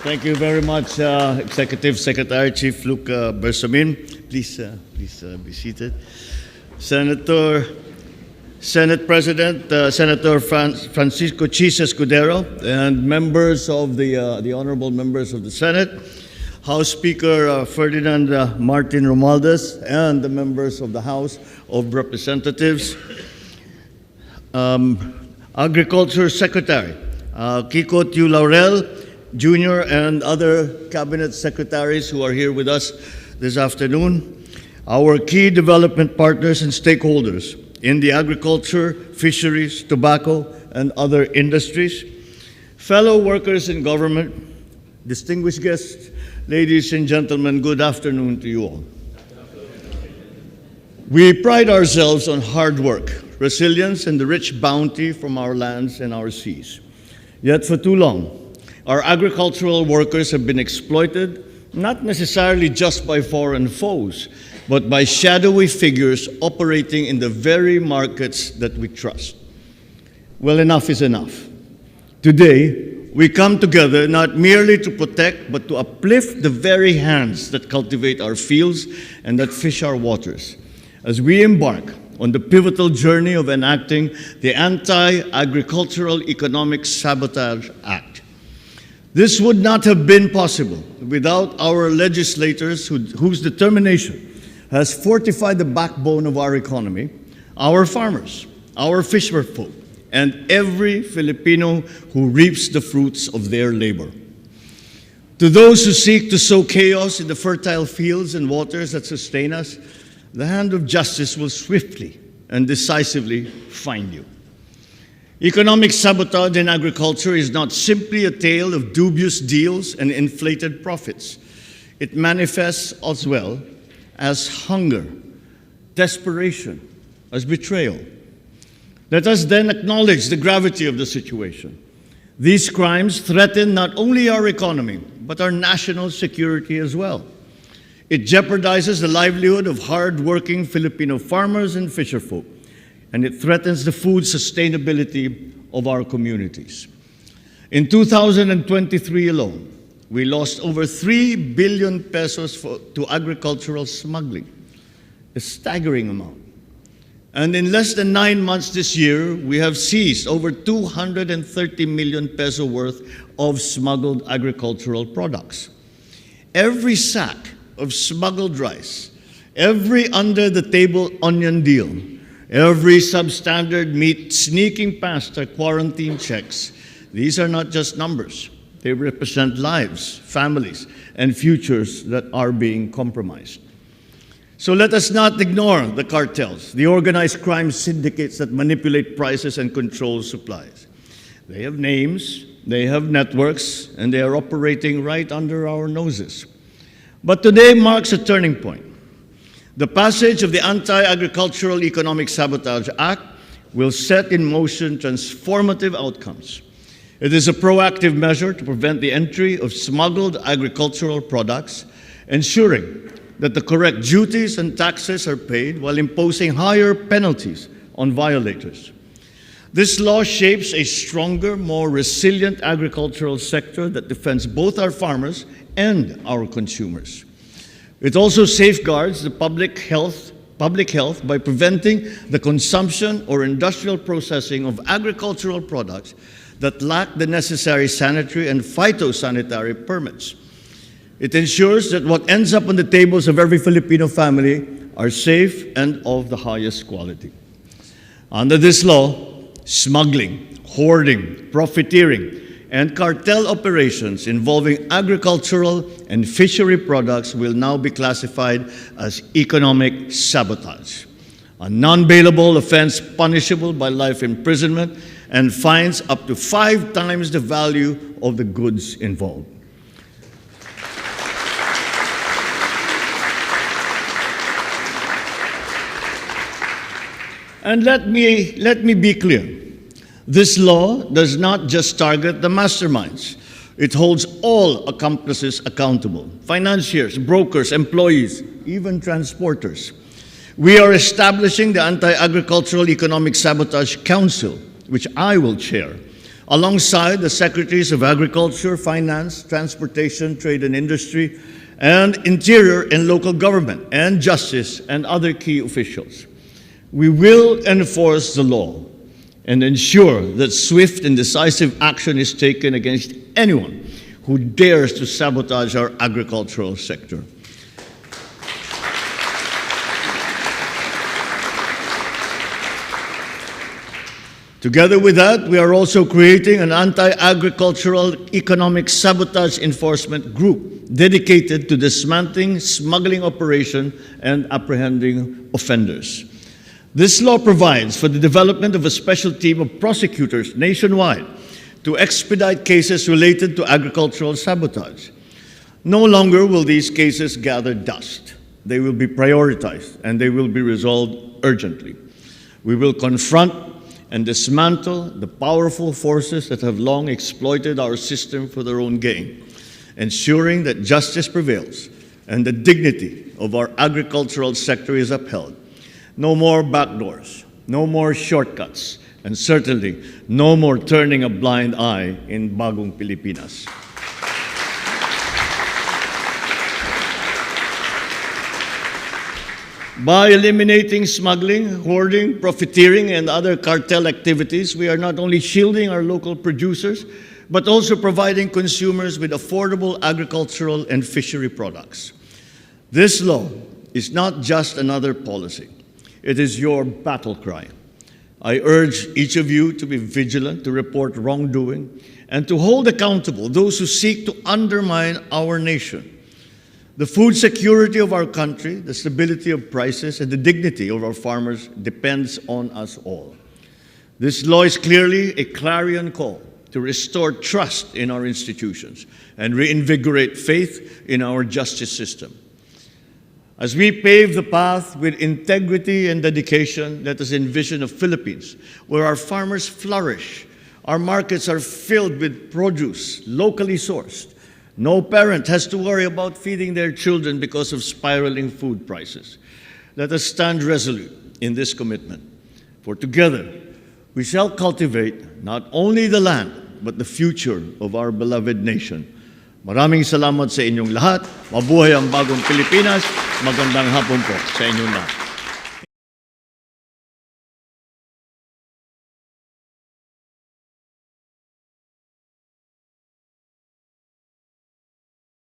Thank you very much, Executive Secretary Chief Luke Bersamin. Please be seated. Senate President Senator Francisco Chis Escudero, and members of the honorable members of the Senate, House Speaker Ferdinand Martin Romualdez, and the members of the House of Representatives, Agriculture Secretary Kiko Tiu Laurel Jr., and other cabinet secretaries who are here with us this afternoon, our key development partners and stakeholders in the agriculture, fisheries, tobacco, and other industries, fellow workers in government, distinguished guests, ladies and gentlemen, good afternoon to you all. We pride ourselves on hard work, resilience, and the rich bounty from our lands and our seas. Yet for too long, our agricultural workers have been exploited, not necessarily just by foreign foes, but by shadowy figures operating in the very markets that we trust. Well, enough is enough. Today, we come together not merely to protect, but to uplift the very hands that cultivate our fields and that fish our waters, as we embark on the pivotal journey of enacting the Anti-Agricultural Economic Sabotage Act. This would not have been possible without our legislators whose determination has fortified the backbone of our economy, our farmers, our fisherfolk, and every Filipino who reaps the fruits of their labor. To those who seek to sow chaos in the fertile fields and waters that sustain us, the hand of justice will swiftly and decisively find you. Economic sabotage in agriculture is not simply a tale of dubious deals and inflated profits. It manifests as well as hunger, desperation, as betrayal. Let us then acknowledge the gravity of the situation. These crimes threaten not only our economy, but our national security as well. It jeopardizes the livelihood of hard-working Filipino farmers and fisherfolk, and it threatens the food sustainability of our communities. In 2023 alone, we lost over 3 billion pesos to agricultural smuggling, a staggering amount. And in less than 9 months this year, we have seized over 230 million peso worth of smuggled agricultural products. Every sack of smuggled rice, every under-the-table onion deal, every substandard meat sneaking past our quarantine checks, these are not just numbers. They represent lives, families, and futures that are being compromised. So let us not ignore the cartels, the organized crime syndicates that manipulate prices and control supplies. They have names, they have networks, and they are operating right under our noses. But today marks a turning point. The passage of the Anti-Agricultural Economic Sabotage Act will set in motion transformative outcomes. It is a proactive measure to prevent the entry of smuggled agricultural products, ensuring that the correct duties and taxes are paid while imposing higher penalties on violators. This law shapes a stronger, more resilient agricultural sector that defends both our farmers and our consumers. It also safeguards the public health by preventing the consumption or industrial processing of agricultural products that lack the necessary sanitary and phytosanitary permits. It ensures that what ends up on the tables of every Filipino family are safe and of the highest quality. Under this law, smuggling, hoarding, profiteering, and cartel operations involving agricultural and fishery products will now be classified as economic sabotage, a non-bailable offense punishable by life imprisonment and fines up to 5 times the value of the goods involved. And let me be clear. This law does not just target the masterminds. It holds all accomplices accountable: financiers, brokers, employees, even transporters. We are establishing the Anti-Agricultural Economic Sabotage Council, which I will chair, alongside the Secretaries of Agriculture, Finance, Transportation, Trade and Industry, and Interior and Local Government, and Justice, and other key officials. We will enforce the law and ensure that swift and decisive action is taken against anyone who dares to sabotage our agricultural sector. Together with that, we are also creating an anti-agricultural economic sabotage enforcement group dedicated to dismantling smuggling operation and apprehending offenders. This law provides for the development of a special team of prosecutors nationwide to expedite cases related to agricultural sabotage. No longer will these cases gather dust. They will be prioritized and they will be resolved urgently. We will confront and dismantle the powerful forces that have long exploited our system for their own gain, ensuring that justice prevails and the dignity of our agricultural sector is upheld. No more backdoors, no more shortcuts, and certainly no more turning a blind eye in Bagong Pilipinas. By eliminating smuggling, hoarding, profiteering, and other cartel activities, we are not only shielding our local producers, but also providing consumers with affordable agricultural and fishery products. This law is not just another policy. It is your battle cry. I urge each of you to be vigilant, to report wrongdoing, and to hold accountable those who seek to undermine our nation. The food security of our country, the stability of prices, and the dignity of our farmers depends on us all. This law is clearly a clarion call to restore trust in our institutions and reinvigorate faith in our justice system. As we pave the path with integrity and dedication, let us envision a Philippines where our farmers flourish, our markets are filled with produce locally sourced. No parent has to worry about feeding their children because of spiraling food prices. Let us stand resolute in this commitment, for together we shall cultivate not only the land, but the future of our beloved nation. Maraming salamat sa inyong lahat. Mabuhay ang bagong Pilipinas. Magandang hapon po sa inyong lahat.